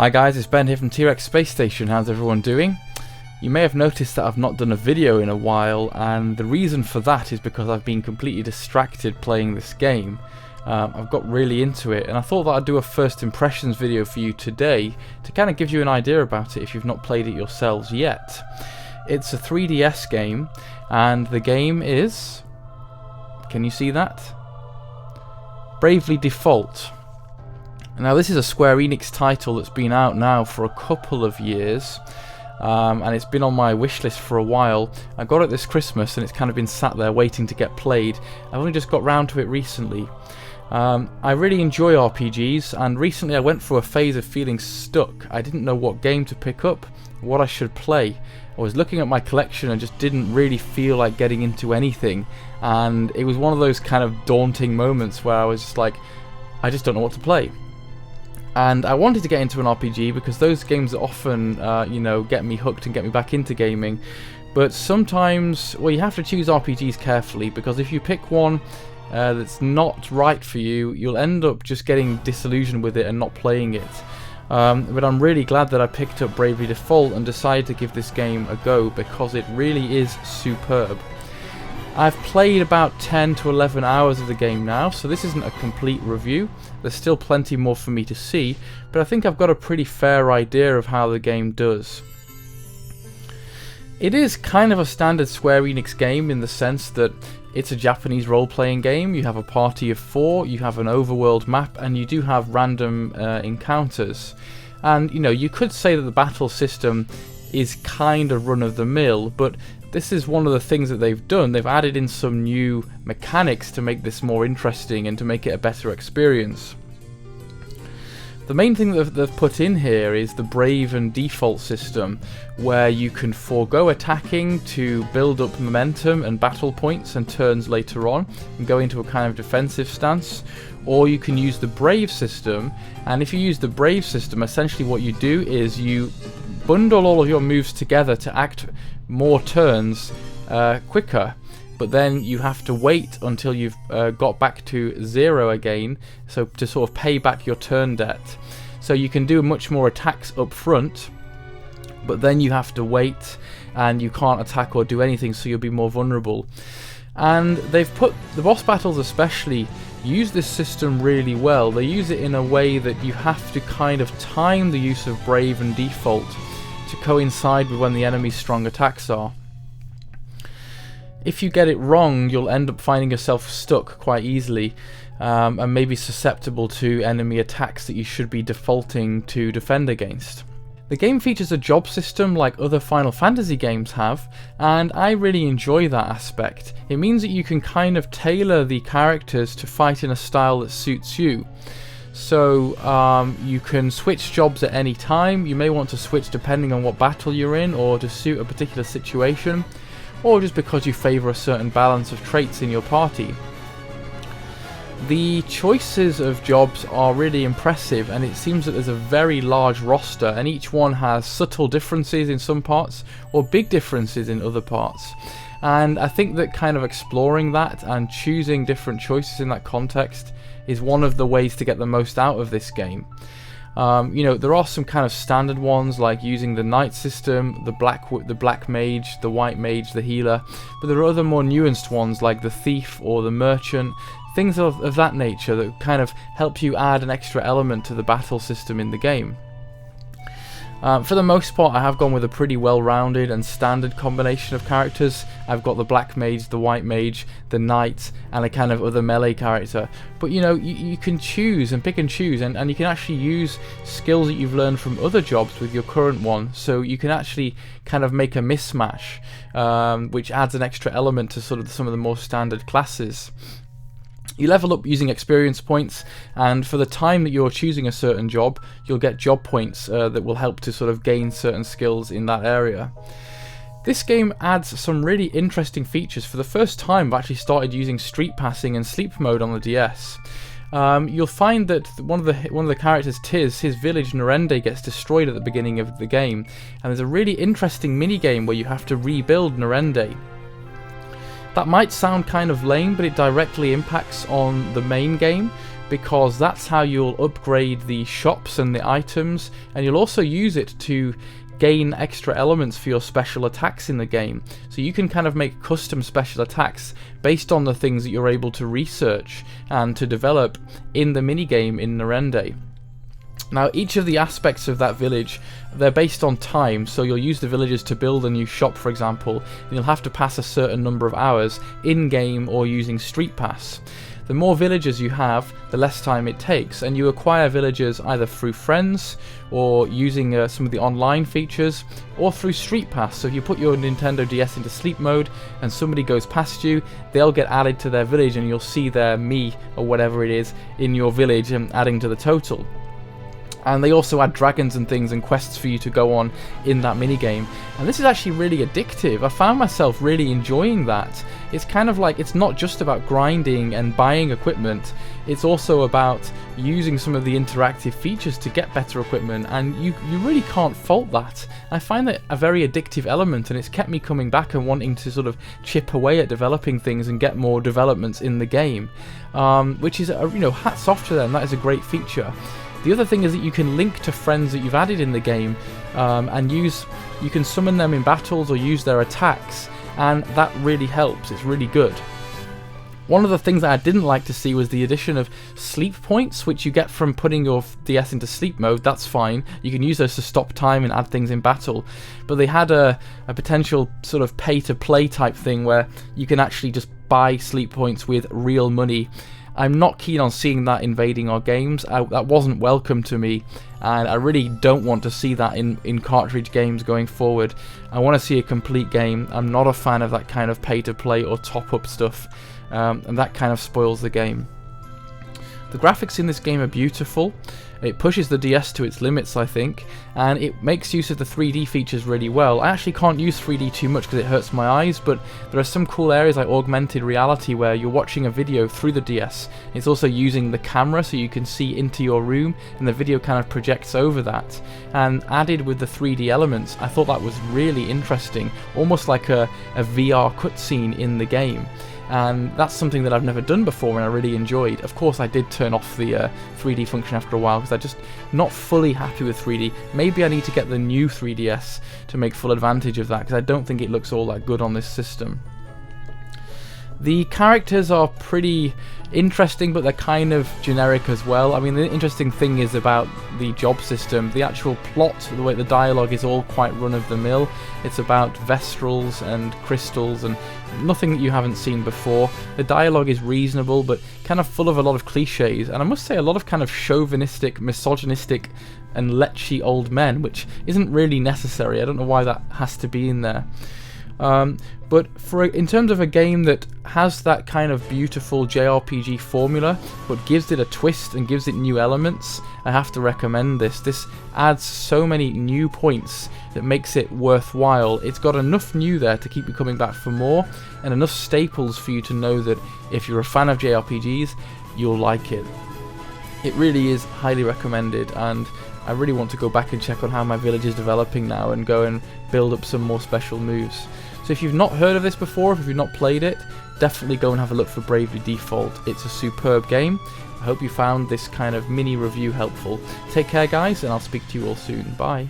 Hi guys, it's Ben here from T-Rex Space Station. How's everyone doing? You may have noticed that I've not done a video in a while, and the reason for that is because I've been completely distracted playing this game. I've got really into it, and I thought that I'd do a first impressions video for you today to kind of give you an idea about it if you've not played it yourselves yet. It's a 3DS game, and the game is... can you see that? Bravely Default. Now this is a Square Enix title that's been out now for a couple of years, and it's been on my wish list for a while. I got it this Christmas and it's kind of been sat there waiting to get played. I've only just got round to it recently. I really enjoy RPGs, and recently I went through a phase of feeling stuck. I didn't know what game to pick up, what I should play. I was looking at my collection and just didn't really feel like getting into anything, and it was one of those kind of daunting moments where I was just like, I just don't know what to play. And I wanted to get into an RPG because those games often, get me hooked and get me back into gaming. But sometimes, well, you have to choose RPGs carefully, because if you pick one that's not right for you, you'll end up just getting disillusioned with it and not playing it. But I'm really glad that I picked up Bravely Default and decided to give this game a go, because it really is superb. I've played about 10 to 11 hours of the game now, so this isn't a complete review. There's still plenty more for me to see, but I think I've got a pretty fair idea of how the game does. It is kind of a standard Square Enix game in the sense that it's a Japanese role-playing game. You have a party of 4, you have an overworld map, and you do have random encounters. And you could say that the battle system is kind of run-of-the-mill, but this is one of the things that they've done. They've added in some new mechanics to make this more interesting and to make it a better experience. The main thing that they've put in here is the Brave and Default system, where you can forego attacking to build up momentum and battle points and turns later on and go into a kind of defensive stance. Or you can use the Brave system, and if you use the Brave system, essentially what you do is you bundle all of your moves together to act more turns quicker, but then you have to wait until you've got back to 0 again, so to sort of pay back your turn debt. So you can do much more attacks up front, but then you have to wait and you can't attack or do anything, so you'll be more vulnerable. And they've put the boss battles especially use this system really well. They use it in a way that you have to kind of time the use of Brave and Default to coincide with when the enemy's strong attacks are. If you get it wrong, you'll end up finding yourself stuck quite easily, and maybe susceptible to enemy attacks that you should be defaulting to defend against. The game features a job system like other Final Fantasy games have, and I really enjoy that aspect. It means that you can kind of tailor the characters to fight in a style that suits you. So you can switch jobs at any time. You may want to switch depending on what battle you're in, or to suit a particular situation, or just because you favour a certain balance of traits in your party. The choices of jobs are really impressive, and it seems that there's a very large roster, and each one has subtle differences in some parts or big differences in other parts. And I think that kind of exploring that and choosing different choices in that context is one of the ways to get the most out of this game. There are some kind of standard ones, like using the knight system, the black mage, the white mage, the healer, but there are other more nuanced ones like the thief or the merchant, things of that nature that kind of help you add an extra element to the battle system in the game. For the most part, I have gone with a pretty well-rounded and standard combination of characters. I've got the black mage, the white mage, the knight, and a kind of other melee character. But you can choose and pick and choose, and you can actually use skills that you've learned from other jobs with your current one. So you can actually kind of make a mismatch, which adds an extra element to sort of some of the more standard classes. You level up using experience points, and for the time that you're choosing a certain job, you'll get job points that will help to sort of gain certain skills in that area. This game adds some really interesting features. For the first time, I've actually started using street passing and sleep mode on the DS. You'll find that one of the characters, Tiz, his village Narende, gets destroyed at the beginning of the game, and there's a really interesting mini game where you have to rebuild Narende. That might sound kind of lame, but it directly impacts on the main game, because that's how you'll upgrade the shops and the items, and you'll also use it to gain extra elements for your special attacks in the game. So you can kind of make custom special attacks based on the things that you're able to research and to develop in the minigame in Narende. Now, each of the aspects of that village, they're based on time, so you'll use the villagers to build a new shop, for example, and you'll have to pass a certain number of hours in-game or using Street Pass. The more villagers you have, the less time it takes, and you acquire villagers either through friends, or using some of the online features, or through Street Pass. So if you put your Nintendo DS into sleep mode, and somebody goes past you, they'll get added to their village, and you'll see their me, or whatever it is, in your village, and adding to the total. And they also add dragons and things and quests for you to go on in that minigame. And this is actually really addictive. I found myself really enjoying that. It's kind of like, it's not just about grinding and buying equipment, it's also about using some of the interactive features to get better equipment, and you really can't fault that. I find that a very addictive element, and it's kept me coming back and wanting to sort of chip away at developing things and get more developments in the game. Which is, hats off to them, that is a great feature. The other thing is that you can link to friends that you've added in the game, and you can summon them in battles or use their attacks, and that really helps. It's really good. One of the things that I didn't like to see was the addition of sleep points, which you get from putting your DS into sleep mode. That's fine. You can use those to stop time and add things in battle. But they had a potential sort of pay-to-play type thing where you can actually just buy sleep points with real money. I'm not keen on seeing that invading our games. That wasn't welcome to me, and I really don't want to see that in cartridge games going forward. I want to see a complete game. I'm not a fan of that kind of pay-to-play or top-up stuff, and that kind of spoils the game. The graphics in this game are beautiful. It pushes the DS to its limits, I think, and it makes use of the 3D features really well. I actually can't use 3D too much because it hurts my eyes, but there are some cool areas like augmented reality where you're watching a video through the DS. It's also using the camera so you can see into your room, and the video kind of projects over that. And added with the 3D elements, I thought that was really interesting, almost like a VR cutscene in the game. And that's something that I've never done before and I really enjoyed. Of course I did turn off the 3D function after a while because I'm just not fully happy with 3D. Maybe I need to get the new 3DS to make full advantage of that, because I don't think it looks all that good on this system. The characters are pretty interesting, but they're kind of generic as well. I mean, the interesting thing is about the job system. The actual plot, the way the dialogue is all quite run-of-the-mill. It's about Vestrals and crystals and nothing that you haven't seen before. The dialogue is reasonable, but kind of full of a lot of cliches, and I must say a lot of kind of chauvinistic, misogynistic and lechy old men, which isn't really necessary. I don't know why that has to be in there. But in terms of a game that has that kind of beautiful JRPG formula, but gives it a twist and gives it new elements, I have to recommend this. This adds so many new points that makes it worthwhile. It's got enough new there to keep you coming back for more, and enough staples for you to know that if you're a fan of JRPGs, you'll like it. It really is highly recommended, and I really want to go back and check on how my village is developing now and go and build up some more special moves. So if you've not heard of this before, if you've not played it, definitely go and have a look for Bravely Default. It's a superb game. I hope you found this kind of mini review helpful. Take care guys, and I'll speak to you all soon. Bye.